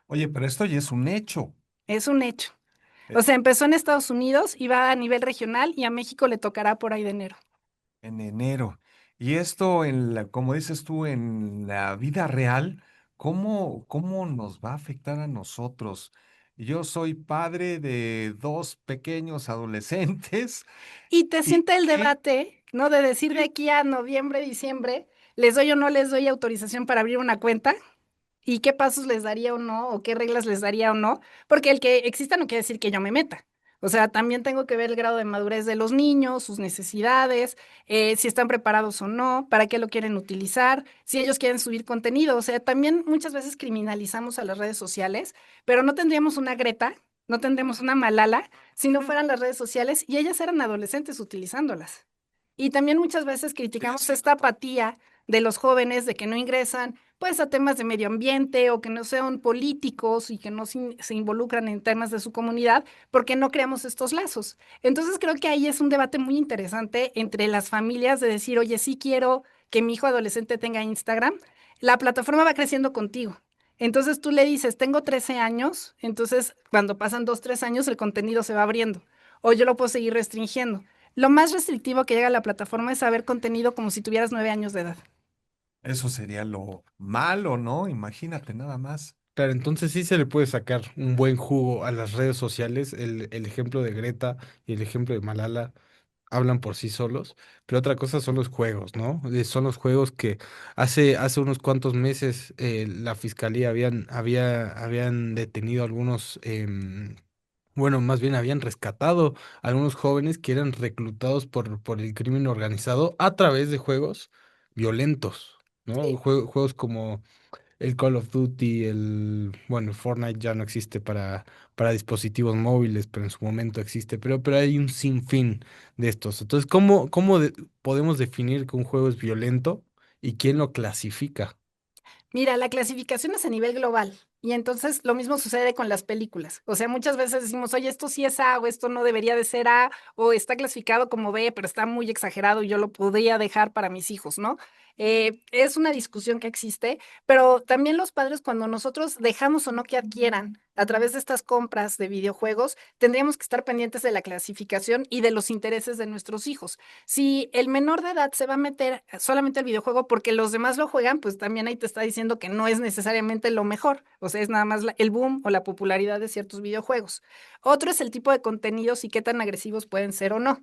Oye, pero esto ya es un hecho. Es un hecho. eh, O sea, empezó en Estados Unidos y va a nivel regional y a México le tocará por ahí de enero. en enero. Y esto, como dices tú, en la vida real, ¿cómo nos va a afectar a nosotros? Yo soy padre de dos pequeños adolescentes Y te y sienta el que debate, ¿no? De decir de aquí a noviembre, diciembre, ¿les doy o no les doy autorización para abrir una cuenta? ¿Y qué pasos les daría o no? ¿O qué reglas les daría o no? Porque el que exista no quiere decir que yo me meta. O sea, también tengo que ver el grado de madurez de los niños, sus necesidades, si están preparados o no, para qué lo quieren utilizar, si ellos quieren subir contenido. O sea, también muchas veces criminalizamos a las redes sociales, pero no tendríamos una Greta, no tendríamos una Malala si no fueran las redes sociales y ellas eran adolescentes utilizándolas. Y también muchas veces criticamos esta apatía de los jóvenes de que no ingresan pues a temas de medio ambiente o que no sean políticos y que no se involucran en temas de su comunidad porque no creamos estos lazos. Entonces creo que ahí es un debate muy interesante entre las familias de decir, oye, sí quiero que mi hijo adolescente tenga Instagram, la plataforma va creciendo contigo. Entonces tú le dices, tengo 13 años, entonces cuando pasan 2, 3 años el contenido se va abriendo o yo lo puedo seguir restringiendo. Lo más restrictivo que llega a la plataforma es saber contenido como si tuvieras 9 años de edad. eso sería lo malo, ¿no? Imagínate nada más. Claro, entonces sí se le puede sacar un buen jugo a las redes sociales. El ejemplo de Greta y el ejemplo de Malala hablan por sí solos, pero otra cosa son los juegos, ¿no? Son los juegos que hace unos cuantos meses la fiscalía habían detenido algunos, bueno, más bien habían rescatado a algunos jóvenes que eran reclutados por el crimen organizado a través de juegos violentos, ¿no? Sí. Juegos como el Call of Duty, bueno, Fortnite ya no existe para dispositivos móviles, pero en su momento existe, pero hay un sinfín de estos. Entonces, ¿cómo podemos definir que un juego es violento y quién lo clasifica? Mira, la clasificación es a nivel global y entonces lo mismo sucede con las películas. O sea, muchas veces decimos, oye, esto sí es A o esto no debería de ser A o está clasificado como B, pero está muy exagerado y yo lo podría dejar para mis hijos, ¿no? Es una discusión que existe, pero también los padres cuando nosotros dejamos o no que adquieran a través de estas compras de videojuegos, tendríamos que estar pendientes de la clasificación y de los intereses de nuestros hijos. Si el menor de edad se va a meter solamente al videojuego porque los demás lo juegan, pues también ahí te está diciendo que no es necesariamente lo mejor. O sea, es nada más el boom o la popularidad de ciertos videojuegos. Otro es el tipo de contenidos y qué tan agresivos pueden ser o no.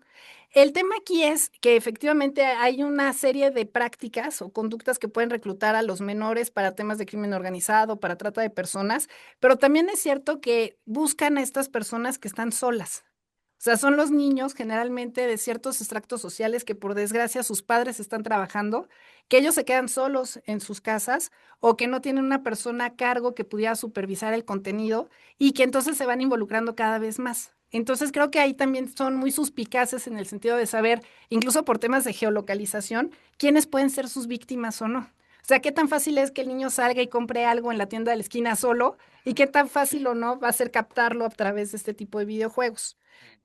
El tema aquí es que efectivamente hay una serie de prácticas o conductas que pueden reclutar a los menores para temas de crimen organizado, para trata de personas, pero también es cierto que buscan a estas personas que están solas. O sea, son los niños generalmente de ciertos extractos sociales que por desgracia sus padres están trabajando, que ellos se quedan solos en sus casas o que no tienen una persona a cargo que pudiera supervisar el contenido y que entonces se van involucrando cada vez más. Entonces creo que ahí también son muy suspicaces en el sentido de saber, incluso por temas de geolocalización, quiénes pueden ser sus víctimas o no. O sea, qué tan fácil es que el niño salga y compre algo en la tienda de la esquina solo y qué tan fácil o no va a ser captarlo a través de este tipo de videojuegos.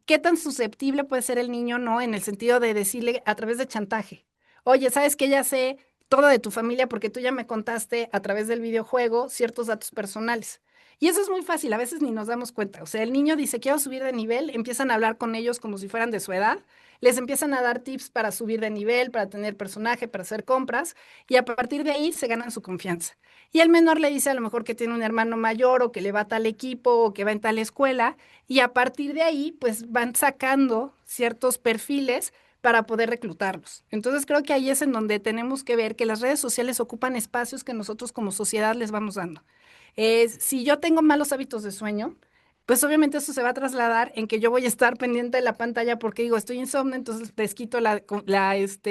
¿Qué tan susceptible puede ser el niño, no? En el sentido de decirle a través de chantaje. Oye, ¿sabes que ya sé todo de tu familia porque tú ya me contaste a través del videojuego ciertos datos personales? Y eso es muy fácil, a veces ni nos damos cuenta. O sea, el niño dice, quiero subir de nivel, empiezan a hablar con ellos como si fueran de su edad, les empiezan a dar tips para subir de nivel, para tener personaje, para hacer compras, y a partir de ahí se ganan su confianza. Y el menor le dice a lo mejor que tiene un hermano mayor o que le va a tal equipo o que va en tal escuela, y a partir de ahí, pues van sacando ciertos perfiles para poder reclutarlos. Entonces creo que ahí es en donde tenemos que ver que las redes sociales ocupan espacios que nosotros como sociedad les vamos dando. Si yo tengo malos hábitos de sueño, pues obviamente eso se va a trasladar en que yo voy a estar pendiente de la pantalla porque digo, estoy insomne, entonces desquito la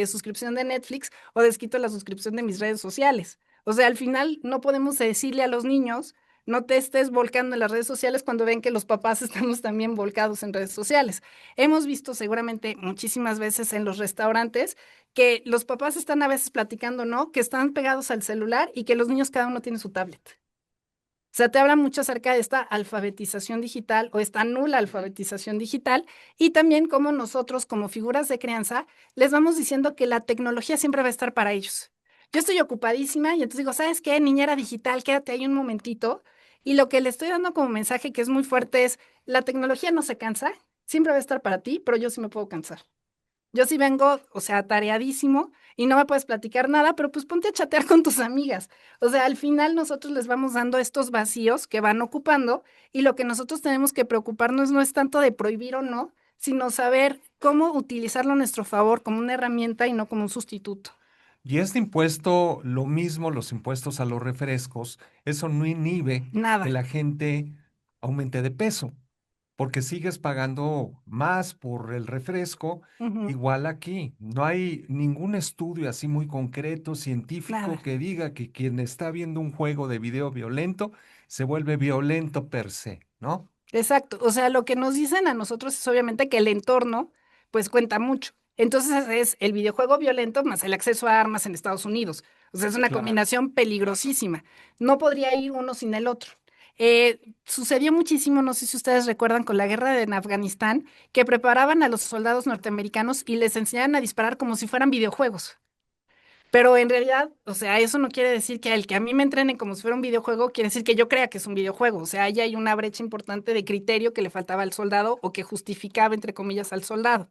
suscripción de Netflix o desquito la suscripción de mis redes sociales. O sea, al final no podemos decirle a los niños, no te estés volcando en las redes sociales cuando ven que los papás estamos también volcados en redes sociales. Hemos visto seguramente muchísimas veces en los restaurantes que los papás están a veces platicando, ¿no? Que están pegados al celular y que los niños cada uno tiene su tablet. sea, te habla mucho acerca de esta alfabetización digital o esta nula alfabetización digital y también cómo nosotros como figuras de crianza les vamos diciendo que la tecnología siempre va a estar para ellos. Yo estoy ocupadísima y entonces digo, ¿sabes qué? Niñera digital, quédate ahí un momentito. Y lo que le estoy dando como mensaje que es muy fuerte es, la tecnología no se cansa, siempre va a estar para ti, pero yo sí me puedo cansar. Yo sí vengo, o sea, atareadísimo y no me puedes platicar nada, pero pues ponte a chatear con tus amigas. O sea, al final nosotros les vamos dando estos vacíos que van ocupando y lo que nosotros tenemos que preocuparnos no es tanto de prohibir o no, sino saber cómo utilizarlo a nuestro favor como una herramienta y no como un sustituto. Y este impuesto, lo mismo, los impuestos a los refrescos, eso no inhibe que Nada. la gente aumente de peso, porque sigues pagando más por el refresco. Ujú, Igual aquí, no hay ningún estudio así muy concreto, científico, nada. que diga que quien está viendo un juego de video violento se vuelve violento per se, ¿no? Exacto, o sea, lo que nos dicen a nosotros es obviamente que el entorno, pues cuenta mucho. Entonces es el videojuego violento más el acceso a armas en Estados Unidos. O sea, es una Claro. combinación peligrosísima. No podría ir uno sin el otro. Sucedió muchísimo, no sé si ustedes recuerdan, con la guerra en Afganistán, que preparaban a los soldados norteamericanos y les enseñaban a disparar como si fueran videojuegos. Pero en realidad, o sea, eso no quiere decir que el que a mí me entrenen como si fuera un videojuego, quiere decir que yo crea que es un videojuego. O sea, ahí hay una brecha importante de criterio que le faltaba al soldado o que justificaba, entre comillas, al soldado.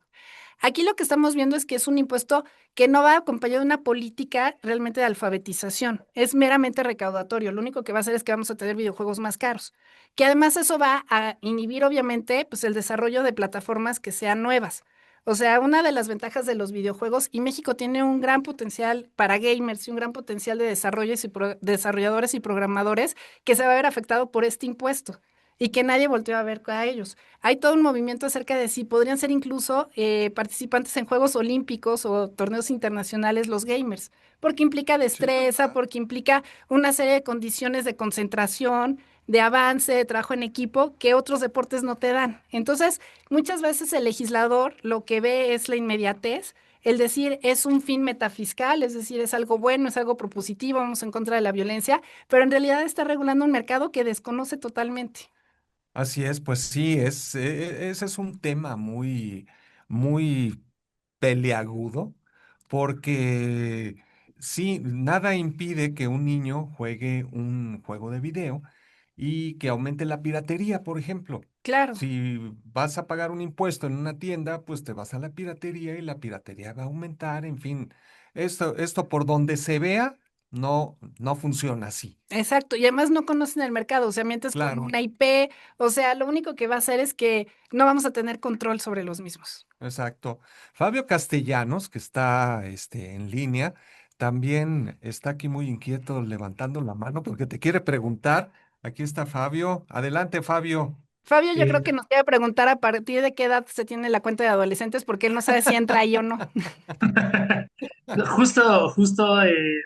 Aquí lo que estamos viendo es que es un impuesto que no va acompañado de una política realmente de alfabetización. Es meramente recaudatorio. Lo único que va a hacer es que vamos a tener videojuegos más caros. Que además eso va a inhibir, obviamente, pues el desarrollo de plataformas que sean nuevas. O sea, una de las ventajas de los videojuegos, y México tiene un gran potencial para gamers y un gran potencial de desarrolladores y programadores que se va a ver afectado por este impuesto y que nadie volteó a ver a ellos. Hay todo un movimiento acerca de si podrían ser incluso participantes en Juegos Olímpicos o torneos internacionales los gamers, porque implica Sí. destreza, porque implica una serie de condiciones de concentración, de avance, de trabajo en equipo que otros deportes no te dan. Entonces, muchas veces el legislador lo que ve es la inmediatez. El decir es un fin metafiscal, es decir, es algo bueno, es algo propositivo, vamos en contra de la violencia, pero en realidad está regulando un mercado que desconoce totalmente. Así es, pues sí, ese es un tema muy, muy peleagudo, porque sí, nada impide que un niño juegue un juego de video y que aumente la piratería, por ejemplo. Claro. Si vas a pagar un impuesto en una tienda, pues te vas a la piratería y la piratería va a aumentar, en fin, esto por donde se vea, no funciona así. Exacto, y además no conocen el mercado, o sea, mientes con Claro. una IP, o sea, lo único que va a hacer es que no vamos a tener control sobre los mismos. Exacto. Fabio Castellanos, que está en línea, también está aquí muy inquieto levantando la mano porque te quiere preguntar. Aquí está Fabio. Adelante, Fabio. Fabio, yo creo Eh, que nos debe preguntar a partir de qué edad se tiene la cuenta de adolescentes, porque él no sabe si entra ahí o no. justo,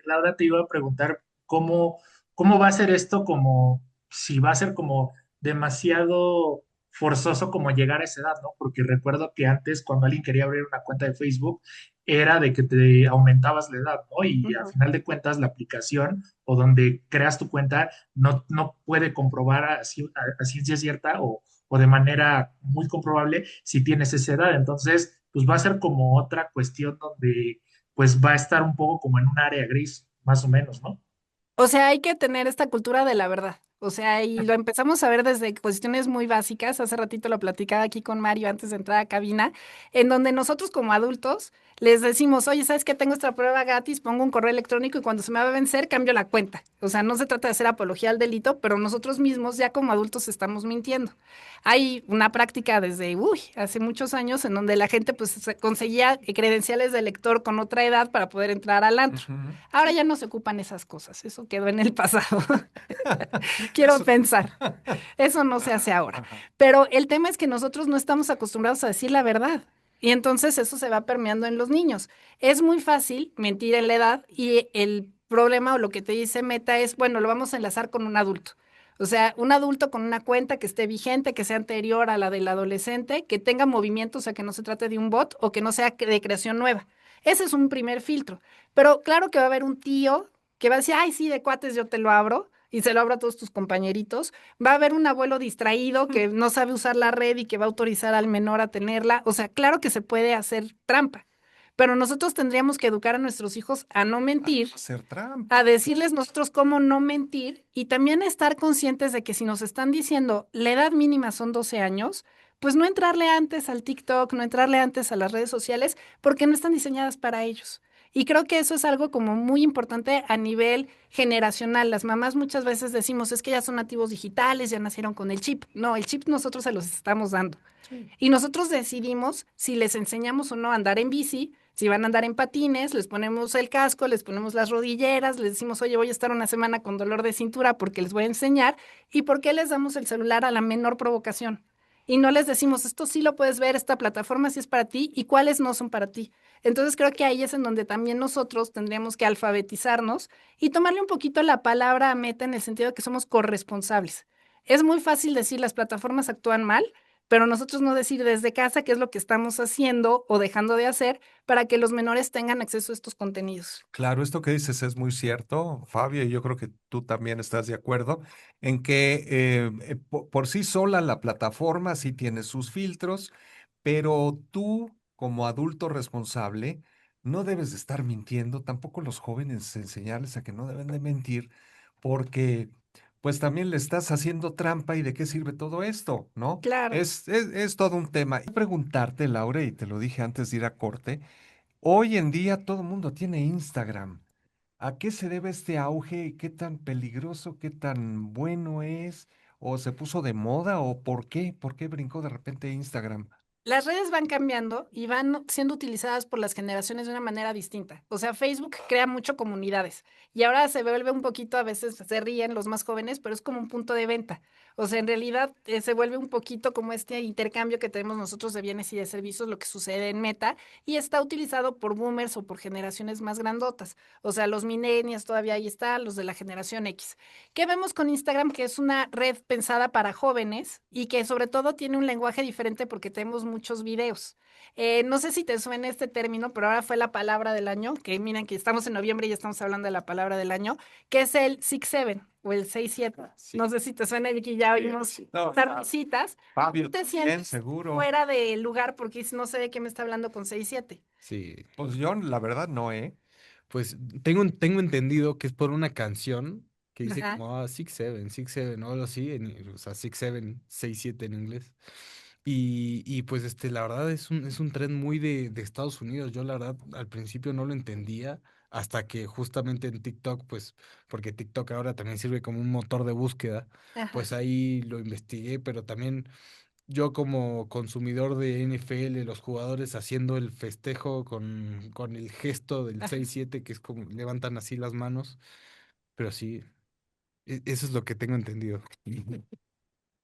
Laura, te iba a preguntar cómo va a ser esto, como si va a ser como demasiado forzoso como llegar a esa edad, ¿no? Porque recuerdo que antes cuando alguien quería abrir una cuenta de Facebook era de que te aumentabas la edad, ¿no? Y al Ujú. final de cuentas la aplicación o donde creas tu cuenta no puede comprobar a ciencia cierta o de manera muy comprobable si tienes esa edad. Entonces, pues va a ser como otra cuestión donde pues va a estar un poco como en un área gris, más o menos, ¿no? O sea, hay que tener esta cultura de la verdad. O sea, y lo empezamos a ver desde cuestiones muy básicas. Hace ratito lo platicaba aquí con Mario antes de entrar a cabina, en donde nosotros como adultos les decimos, oye, ¿sabes qué? Tengo esta prueba gratis, pongo un correo electrónico y cuando se me va a vencer, cambio la cuenta. O sea, no se trata de hacer apología al delito, pero nosotros mismos ya como adultos estamos mintiendo. Hay una práctica desde, hace muchos años en donde la gente pues conseguía credenciales de lector con otra edad para poder entrar al antro. Ujú. Ahora ya no se ocupan esas cosas, eso quedó en el pasado. Quiero Eso- pensar, eso no se hace ahora. Ajá. Pero el tema es que nosotros no estamos acostumbrados a decir la verdad. Y entonces eso se va permeando en los niños. Es muy fácil mentir en la edad y el problema o lo que te dice Meta es, bueno, lo vamos a enlazar con un adulto. O sea, un adulto con una cuenta que esté vigente, que sea anterior a la del adolescente, que tenga movimiento, o sea, que no se trate de un bot o que no sea de creación nueva. Ese es un primer filtro. Pero claro que va a haber un tío que va a decir, ay, sí, de cuates yo te lo abro, y se lo abro a todos tus compañeritos, va a haber un abuelo distraído que no sabe usar la red y que va a autorizar al menor a tenerla. O sea, claro que se puede hacer trampa, pero nosotros tendríamos que educar a nuestros hijos a no mentir, Hacer trampa. a decirles nosotros cómo no mentir y también estar conscientes de que si nos están diciendo la edad mínima son 12 años, pues no entrarle antes al TikTok, no entrarle antes a las redes sociales, porque no están diseñadas para ellos. Y creo que eso es algo como muy importante a nivel generacional. Las mamás muchas veces decimos, es que ya son nativos digitales, ya nacieron con el chip. No, el chip nosotros se los estamos dando. Sí. Y nosotros decidimos si les enseñamos o no a andar en bici, si van a andar en patines, les ponemos el casco, les ponemos las rodilleras, les decimos, oye, voy a estar una semana con dolor de cintura porque les voy a enseñar, y por qué les damos el celular a la menor provocación. Y no les decimos, esto sí lo puedes ver, esta plataforma sí es para ti, y cuáles no son para ti. Entonces creo que ahí es en donde también nosotros tendríamos que alfabetizarnos y tomarle un poquito la palabra a Meta en el sentido de que somos corresponsables. Es muy fácil decir las plataformas actúan mal, pero nosotros no decir desde casa qué es lo que estamos haciendo o dejando de hacer para que los menores tengan acceso a estos contenidos. Claro, esto que dices es muy cierto, Fabio, y yo creo que tú también estás de acuerdo en que por sí sola la plataforma sí tiene sus filtros, pero tú como adulto responsable no debes de estar mintiendo, tampoco los jóvenes enseñarles a que no deben de mentir, porque pues también le estás haciendo trampa y de qué sirve todo esto, ¿no? Claro. Es todo un tema. Quiero preguntarte, Laura, y te lo dije antes de ir a corte. Hoy en día todo el mundo tiene Instagram. ¿A qué se debe este auge? ¿Qué tan peligroso, qué tan bueno es? ¿O se puso de moda? ¿O por qué? ¿Por qué brincó de repente Instagram? Las redes van cambiando y van siendo utilizadas por las generaciones de una manera distinta. O sea, Facebook crea mucho comunidades y ahora se vuelve un poquito, a veces se ríen los más jóvenes, pero es como un punto de venta. O sea, en realidad se vuelve un poquito como este intercambio que tenemos nosotros de bienes y de servicios, lo que sucede en Meta, y está utilizado por boomers o por generaciones más grandotas. O sea, los millennials todavía ahí están, los de la generación X. ¿Qué vemos con Instagram? Que es una red pensada para jóvenes y que sobre todo tiene un lenguaje diferente porque tenemos muchos videos. No sé si te suena este término, pero ahora fue la palabra del año, que miren que estamos en noviembre y ya estamos hablando de la palabra del año, que es el 6-7 o el 6-7. Sí. No sé si te suena, Vicky, ya oímos No, tardecitas. Fabio, ¿Tú te bien, sientes seguro. fuera de lugar porque dices, no sé de qué me está hablando con 6-7? Sí, Pues yo, la verdad, no, ¿eh? pues tengo entendido que es por una canción que dice Ajá. como 6-7, o algo así, o sea, 6-7, 6-7 en inglés. Y pues la verdad es un tren muy de Estados Unidos. Yo la verdad al principio no lo entendía hasta que justamente en TikTok, pues, porque TikTok ahora también sirve como un motor de búsqueda, Ajá. pues ahí lo investigué, pero también yo como consumidor de NFL, los jugadores haciendo el festejo con el gesto del Ajá. 6-7, que es como levantan así las manos, pero sí, eso es lo que tengo entendido.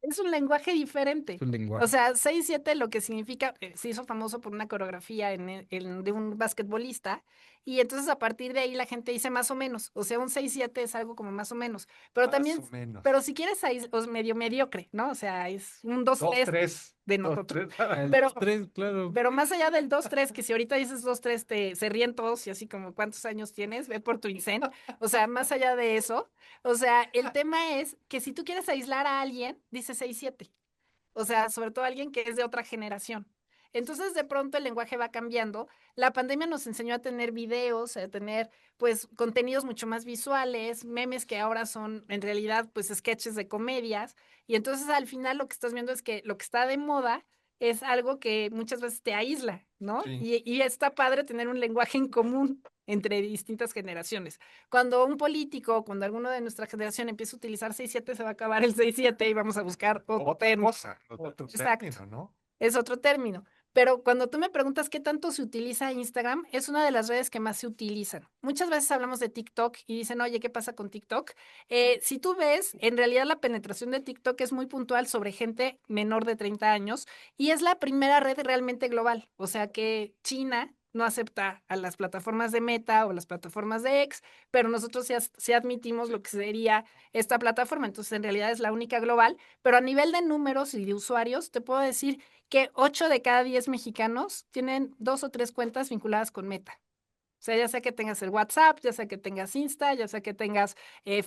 Es un lenguaje Es diferente. un O lenguaje. sea, 6-7 lo que significa, se hizo famoso por una coreografía de un basquetbolista, y entonces a partir de ahí la gente dice más o menos. O sea, un 6-7 es algo como más o menos. Pero Más también, o menos. pero si quieres medio mediocre, ¿no? O sea, es un dos Dos, tres tres. de Dos, nosotros. tres. El Pero, 3, claro. pero más allá del 2-3, que si ahorita dices 2-3 se ríen todos y así como, ¿cuántos años tienes? Ve por tu INSEN. O sea, más allá de eso, o sea, el tema es que si tú quieres aislar a alguien, dices 6-7. O sea, sobre todo alguien que es de otra generación. Entonces, de pronto el lenguaje va cambiando. La pandemia nos enseñó a tener videos, a tener, pues, contenidos mucho más visuales, memes que ahora son, en realidad, pues, sketches de comedias. Y entonces, al final, lo que estás viendo es que lo que está de moda es algo que muchas veces te aísla, ¿no? Sí. Y está padre tener un lenguaje en común entre distintas generaciones. Cuando un político, cuando alguno de nuestra generación empieza a utilizar 6-7, se va a acabar el 6-7 y vamos a buscar otro Otra término. cosa, otro Exacto, término, ¿no? es otro término. Pero cuando tú me preguntas qué tanto se utiliza Instagram, es una de las redes que más se utilizan. Muchas veces hablamos de TikTok y dicen, oye, ¿qué pasa con TikTok? Si tú ves, en realidad la penetración de TikTok es muy puntual sobre gente menor de 30 años y es la primera red realmente global. O sea que China no acepta a las plataformas de Meta o las plataformas de X, pero nosotros sí admitimos lo que sería esta plataforma. Entonces, en realidad es la única global, pero a nivel de números y de usuarios, te puedo decir que 8 de cada 10 mexicanos tienen 2 o 3 cuentas vinculadas con Meta. O sea, ya sea que tengas el WhatsApp, ya sea que tengas Insta, ya sea que tengas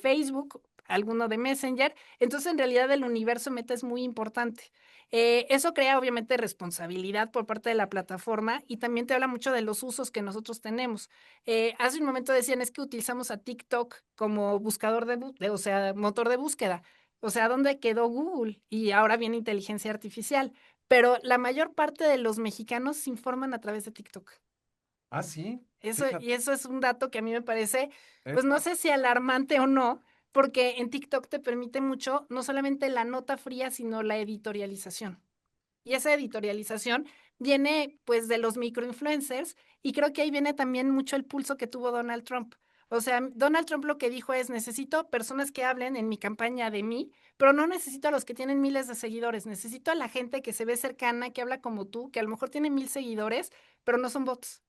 Facebook, alguno de Messenger. Entonces, en realidad, el universo Meta es muy importante. Eso crea, obviamente, responsabilidad por parte de la plataforma y también te habla mucho de los usos que nosotros tenemos. Hace un momento decían, es que utilizamos a TikTok como buscador o sea, motor de búsqueda. O sea, ¿dónde quedó Google? Y ahora viene inteligencia artificial. Pero la mayor parte de los mexicanos se informan a través de TikTok. Ah, sí, Y fíjate. eso es un dato que a mí me parece, Es pues no sé si alarmante o no, porque en TikTok te permite mucho, no solamente la nota fría, sino la editorialización. Y esa editorialización viene pues de los microinfluencers y creo que ahí viene también mucho el pulso que tuvo Donald Trump. O sea, Donald Trump lo que dijo es, necesito personas que hablen en mi campaña de mí, pero no necesito a los que tienen miles de seguidores, necesito a la gente que se ve cercana, que habla como tú, que a lo mejor tiene 1000 seguidores, pero no son bots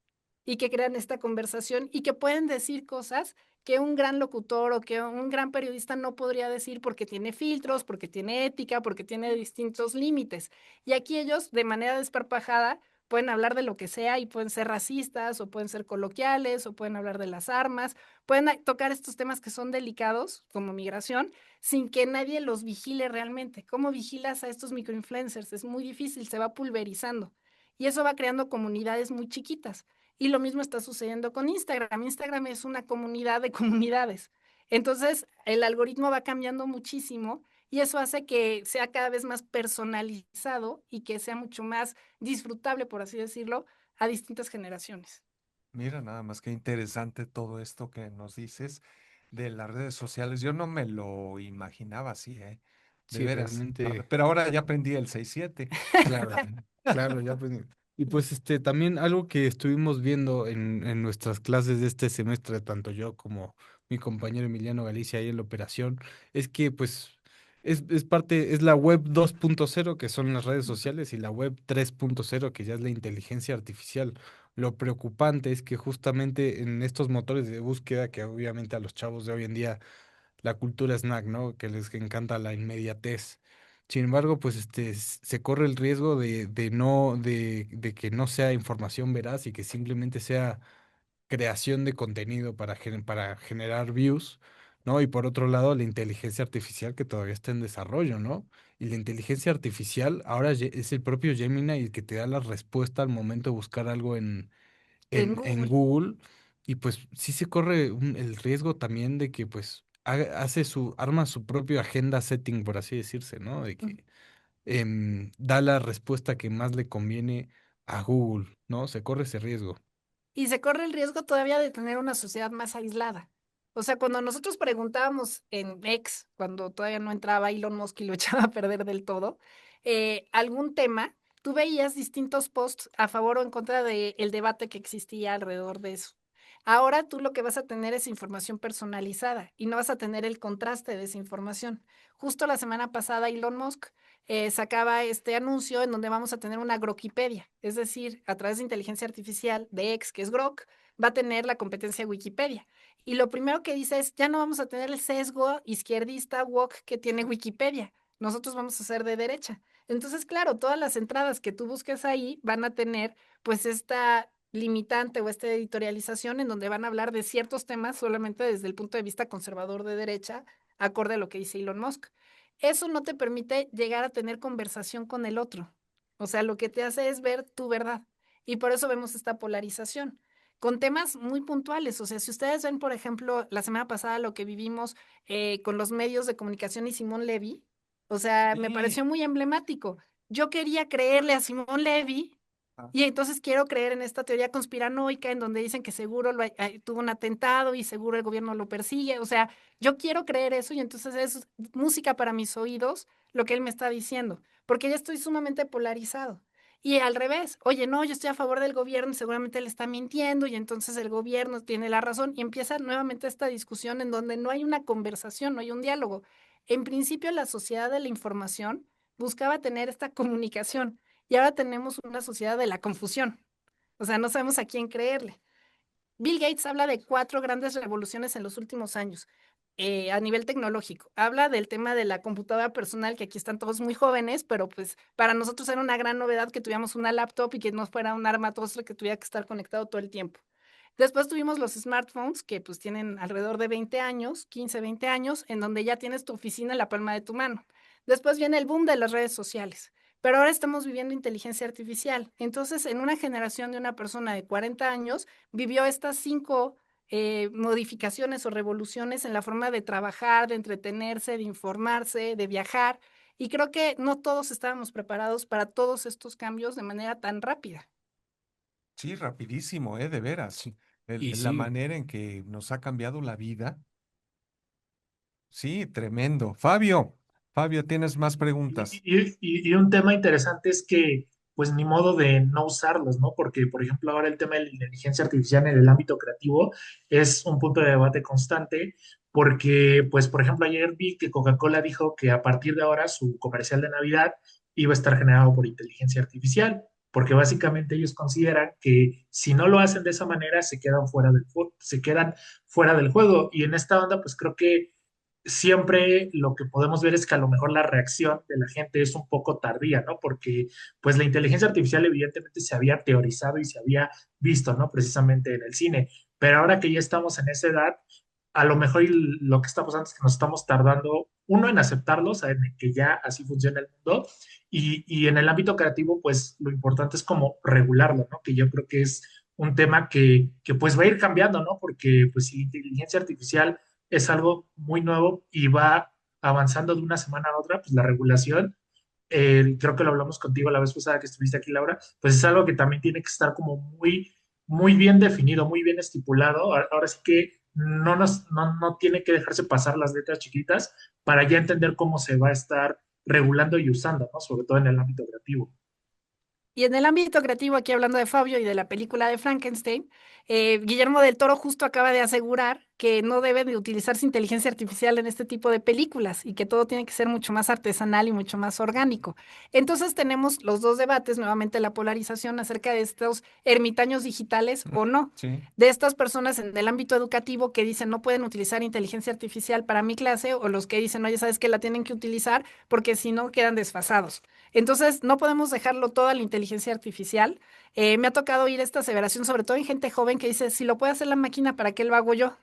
y que crean esta conversación y que pueden decir cosas que un gran locutor o que un gran periodista no podría decir porque tiene filtros, porque tiene ética, porque tiene distintos límites. Y aquí ellos, de manera desparpajada, pueden hablar de lo que sea y pueden ser racistas o pueden ser coloquiales o pueden hablar de las armas, pueden tocar estos temas que son delicados, como migración, sin que nadie los vigile realmente. ¿Cómo vigilas a estos microinfluencers? Es muy difícil, se va pulverizando. Y eso va creando comunidades muy chiquitas. Y lo mismo está sucediendo con Instagram. Instagram es una comunidad de comunidades. Entonces, el algoritmo va cambiando muchísimo y eso hace que sea cada vez más personalizado y que sea mucho más disfrutable, por así decirlo, a distintas generaciones. Mira, nada más que interesante todo esto que nos dices de las redes sociales. Yo no me lo imaginaba así, ¿eh? De Sí, veras. realmente. Pero ahora ya aprendí el 6-7. Claro, claro, ya pues. Y pues también algo que estuvimos viendo en nuestras clases de este semestre, tanto yo como mi compañero Emiliano Galicia ahí en la operación, es que pues es la web 2.0 que son las redes sociales, y la web 3.0 que ya es la inteligencia artificial. Lo preocupante es que justamente en estos motores de búsqueda, que obviamente a los chavos de hoy en día la cultura snack, ¿no? Que les encanta la inmediatez. Sin embargo, pues se corre el riesgo de que no sea información veraz y que simplemente sea creación de contenido para generar views, ¿no? Y por otro lado, la inteligencia artificial que todavía está en desarrollo, ¿no? Y la inteligencia artificial ahora es el propio Gemini el que te da la respuesta al momento de buscar algo En en Google. Google. Y pues sí se corre el riesgo también de que pues arma su propio agenda setting, por así decirse, ¿no? De que da la respuesta que más le conviene a Google, ¿no? Se corre ese riesgo. Y se corre el riesgo todavía de tener una sociedad más aislada. O sea, cuando nosotros preguntábamos en X, cuando todavía no entraba Elon Musk y lo echaba a perder del todo, algún tema, tú veías distintos posts a favor o en contra del debate que existía alrededor de eso. Ahora tú lo que vas a tener es información personalizada y no vas a tener el contraste de esa información. Justo la semana pasada Elon Musk sacaba este anuncio en donde vamos a tener una Grokipedia, es decir, a través de inteligencia artificial de X, que es Grok, va a tener la competencia de Wikipedia. Y lo primero que dice es, ya no vamos a tener el sesgo izquierdista woke que tiene Wikipedia, nosotros vamos a ser de derecha. Entonces, claro, todas las entradas que tú busques ahí van a tener pues esta limitante o esta editorialización en donde van a hablar de ciertos temas solamente desde el punto de vista conservador de derecha, acorde a lo que dice Elon Musk. Eso no te permite llegar a tener conversación con el otro. O sea, lo que te hace es ver tu verdad. Y por eso vemos esta polarización con temas muy puntuales. O sea, si ustedes ven, por ejemplo, la semana pasada lo que vivimos con los medios de comunicación y Simón Levy, o sea, me Sí. pareció muy emblemático. Yo quería creerle a Simón Levy Ah, y entonces quiero creer en esta teoría conspiranoica en donde dicen que seguro tuvo un atentado y seguro el gobierno lo persigue. O sea, yo quiero creer eso y entonces es música para mis oídos lo que él me está diciendo, porque ya estoy sumamente polarizado. Y al revés, oye, no, yo estoy a favor del gobierno y seguramente él está mintiendo y entonces el gobierno tiene la razón y empieza nuevamente esta discusión en donde no hay una conversación, no hay un diálogo. En principio, la sociedad de la información buscaba tener esta comunicación y ahora tenemos una sociedad de la confusión. O sea, no sabemos a quién creerle. Bill Gates habla de 4 grandes revoluciones en los últimos años a nivel tecnológico. Habla del tema de la computadora personal, que aquí están todos muy jóvenes, pero pues para nosotros era una gran novedad que tuviéramos una laptop y que no fuera un armatoste que tuviera que estar conectado todo el tiempo. Después tuvimos los smartphones que pues tienen alrededor de 20 años, 15, 20 años, en donde ya tienes tu oficina en la palma de tu mano. Después viene el boom de las redes sociales, pero ahora estamos viviendo inteligencia artificial. Entonces, en una generación de una persona de 40 años, vivió estas 5 modificaciones o revoluciones en la forma de trabajar, de entretenerse, de informarse, de viajar. Y creo que no todos estábamos preparados para todos estos cambios de manera tan rápida. Sí, rapidísimo, de veras. Sí. Y La sí, manera en que nos ha cambiado la vida, sí, tremendo. Fabio, ¿tienes más preguntas? Y un tema interesante es que, pues, ni modo de no usarlos, ¿no? Porque, por ejemplo, ahora el tema de la inteligencia artificial en el ámbito creativo es un punto de debate constante, porque, pues, por ejemplo, ayer vi que Coca-Cola dijo que a partir de ahora su comercial de Navidad iba a estar generado por inteligencia artificial, porque básicamente ellos consideran que si no lo hacen de esa manera, se quedan fuera del juego. Y en esta onda, pues, creo que siempre lo que podemos ver es que a lo mejor la reacción de la gente es un poco tardía, ¿no? Porque pues la inteligencia artificial evidentemente se había teorizado y se había visto, ¿no? Precisamente en el cine, pero ahora que ya estamos en esa edad, a lo mejor lo que está pasando es que nos estamos tardando, uno, en aceptarlo, saber que ya así funciona el mundo, y en el ámbito creativo, pues lo importante es como regularlo, ¿no? Que yo creo que es un tema que pues va a ir cambiando, ¿no? Porque pues si la inteligencia artificial es algo muy nuevo y va avanzando de una semana a otra, pues la regulación, creo que lo hablamos contigo la vez pasada que estuviste aquí, Laura, pues es algo que también tiene que estar como muy bien definido, muy bien estipulado. Ahora sí que no tiene que dejarse pasar las letras chiquitas para ya entender cómo se va a estar regulando y usando, ¿no? Sobre todo en el ámbito creativo. Y en el ámbito creativo, aquí hablando de Fabio y de la película de Frankenstein, Guillermo del Toro justo acaba de asegurar que no debe de utilizarse inteligencia artificial en este tipo de películas y que todo tiene que ser mucho más artesanal y mucho más orgánico. Entonces tenemos los dos debates, nuevamente la polarización acerca de estos ermitaños digitales Mm, o no. sí. De estas personas en el ámbito educativo que dicen no pueden utilizar inteligencia artificial para mi clase o los que dicen, oye, sabes que la tienen que utilizar porque si no quedan desfasados. Entonces, no podemos dejarlo todo a la inteligencia artificial. Me ha tocado oír esta aseveración, sobre todo en gente joven que dice, si lo puede hacer la máquina, ¿para qué lo hago yo?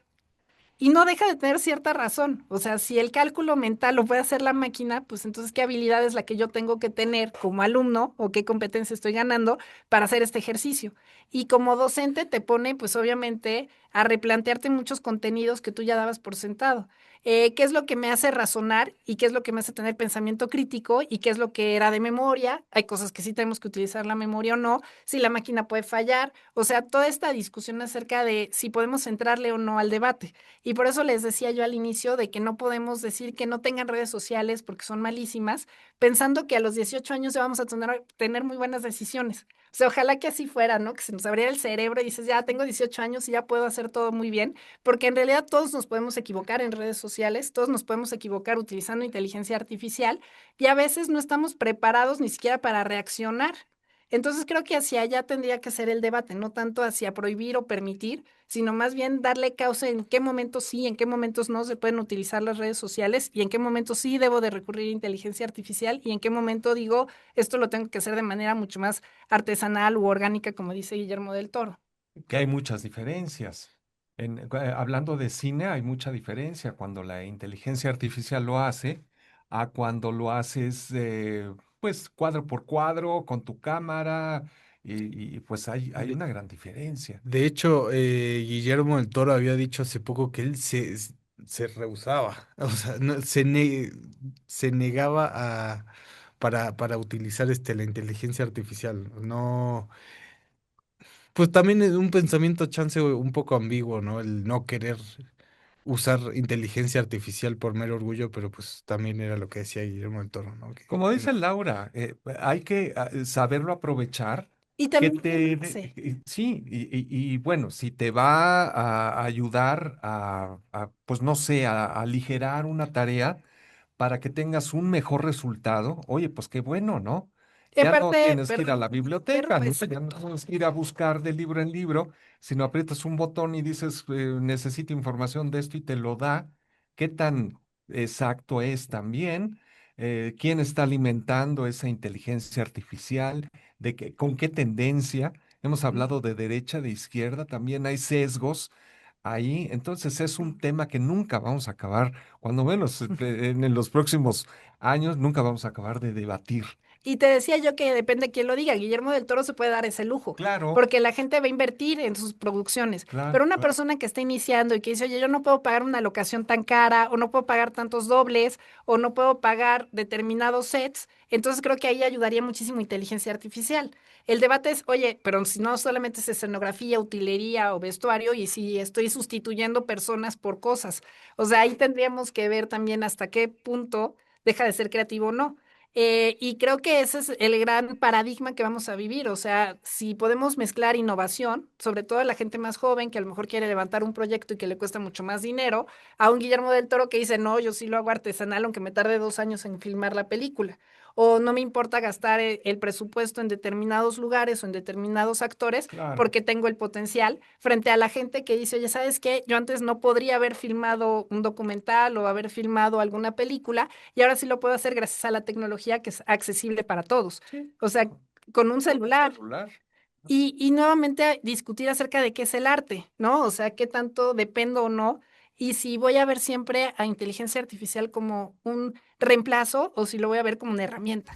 Y no deja de tener cierta razón. O sea, si el cálculo mental lo puede hacer la máquina, pues entonces, ¿qué habilidad es la que yo tengo que tener como alumno o qué competencia estoy ganando para hacer este ejercicio? Y como docente te pone, pues obviamente, a replantearte muchos contenidos que tú ya dabas por sentado. ¿Qué es lo que me hace razonar y qué es lo que me hace tener pensamiento crítico y qué es lo que era de memoria? Hay cosas que sí tenemos que utilizar la memoria o no, si la máquina puede fallar. O sea, toda esta discusión acerca de si podemos entrarle o no al debate. Y por eso les decía yo al inicio de que no podemos decir que no tengan redes sociales porque son malísimas, pensando que a los 18 años ya vamos a tener muy buenas decisiones. O sea, ojalá que así fuera, ¿no? Que se nos abriera el cerebro y dices, ya tengo 18 años y ya puedo hacer todo muy bien, porque en realidad todos nos podemos equivocar en redes sociales, todos nos podemos equivocar utilizando inteligencia artificial y a veces no estamos preparados ni siquiera para reaccionar. Entonces creo que hacia allá tendría que ser el debate, no tanto hacia prohibir o permitir, sino más bien darle causa en qué momentos sí, en qué momentos no se pueden utilizar las redes sociales y en qué momentos sí debo de recurrir a inteligencia artificial y en qué momento digo, esto lo tengo que hacer de manera mucho más artesanal u orgánica, como dice Guillermo del Toro. Que hay muchas diferencias. Hablando de cine, hay mucha diferencia cuando la inteligencia artificial lo hace a cuando lo haces, pues, cuadro por cuadro, con tu cámara, pues hay De, una gran diferencia. de hecho, Guillermo del Toro había dicho hace poco que él se rehusaba, o sea, se negaba para utilizar la inteligencia artificial. No, pues también es un pensamiento chance un poco ambiguo, ¿no? El no querer usar inteligencia artificial por mero orgullo, pero pues también era lo que decía Guillermo del Toro, ¿no? Como Que no. dice Laura, hay que saberlo aprovechar. Y Que también, sí. sí, y bueno, si te va a ayudar pues no sé, a aligerar una tarea para que tengas un mejor resultado, oye, pues qué bueno, ¿no? Y Ya no aparte, tienes que ir a la biblioteca, ¿no? Ya no respeto. tienes que ir a buscar de libro en libro, sino aprietas un botón y dices, necesito información de esto y te lo da. ¿Qué tan exacto es también? ¿Quién está alimentando esa inteligencia artificial? ¿Con qué tendencia? hemos hablado de derecha, de izquierda, también hay sesgos ahí. Entonces es un tema que nunca vamos a acabar, cuando menos en los próximos años, nunca vamos a acabar de debatir. Y te decía yo que depende de quién lo diga. Guillermo del Toro se puede dar ese lujo, Claro, porque la gente va a invertir en sus producciones. claro, Pero una claro. persona que está iniciando y que dice, oye, yo no puedo pagar una locación tan cara, o no puedo pagar tantos dobles, o no puedo pagar determinados sets, entonces creo que ahí ayudaría muchísimo inteligencia artificial. El debate es, oye, pero si no solamente es escenografía, utilería o vestuario, y si estoy sustituyendo personas por cosas. O sea, ahí tendríamos que ver también hasta qué punto deja de ser creativo o no. Y creo que ese es el gran paradigma que vamos a vivir. O sea, si podemos mezclar innovación, sobre todo a la gente más joven que a lo mejor quiere levantar un proyecto y que le cuesta mucho más dinero, a un Guillermo del Toro que dice, no, yo sí lo hago artesanal, aunque me tarde 2 años en filmar la película. O no me importa gastar el presupuesto en determinados lugares o en determinados actores Claro. porque tengo el potencial frente a la gente que dice, oye, ¿sabes qué? Yo antes no podría haber filmado un documental o haber filmado alguna película y ahora sí lo puedo hacer gracias a la tecnología que es accesible para todos. Sí. O sea, con un celular. Celular. Y nuevamente discutir acerca de qué es el arte, ¿no? O sea, qué tanto dependo o no. Y si voy a ver siempre a inteligencia artificial como un reemplazo o si lo voy a ver como una herramienta.